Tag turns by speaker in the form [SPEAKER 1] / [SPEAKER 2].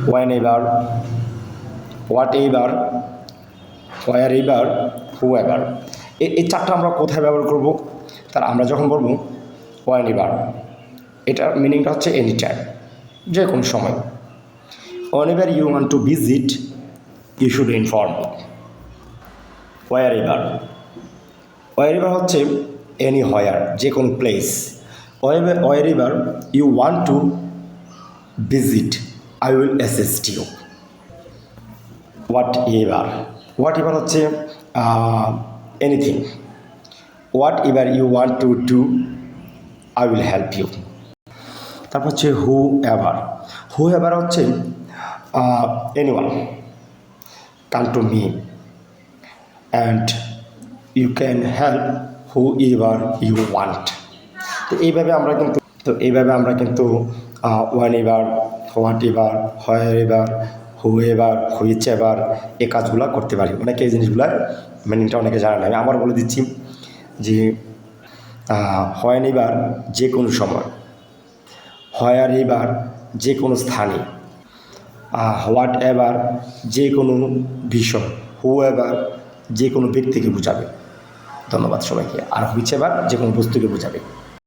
[SPEAKER 1] When ever, whatever, wherever, whoever. এই চারটা আমরা কোথায় ব্যবহার করব? তার আমরা যখন বলবো ওয়েন এভার, এটার মিনিংটা হচ্ছে এনি টাইম, যে কোনো সময়। Whenever you want to visit you should inform me. Wherever, wherever হচ্ছে এনি হোয়ার, যে কোনো place. Wherever you want to visit I will assist you. Whatever, whatever হচ্ছে anything. Whatever you want to do I will help you. তারপর হচ্ছে whoever, whoever হচ্ছে anyone come to me and you can help whoever you want. তো এইভাবে আমরা কিন্তু one ever, whatever, wherever, who ever, which ever এই কাজগুলো করতে পারি। অনেকে এই জিনিসগুলোর মিনিংটা অনেকে জানে না, আমি আবার বলে দিচ্ছি যে হোয়েন এভার যে কোনো সময়, হোয়ার এভার যে কোনো স্থানে, হোয়াট এভার যে কোনো বিষয়, হু এভার যে কোনো ব্যক্তিকে বোঝাবে। ধন্যবাদ সবাইকে। আর হুইচ এভার যে কোনো বস্তুকে বোঝাবে।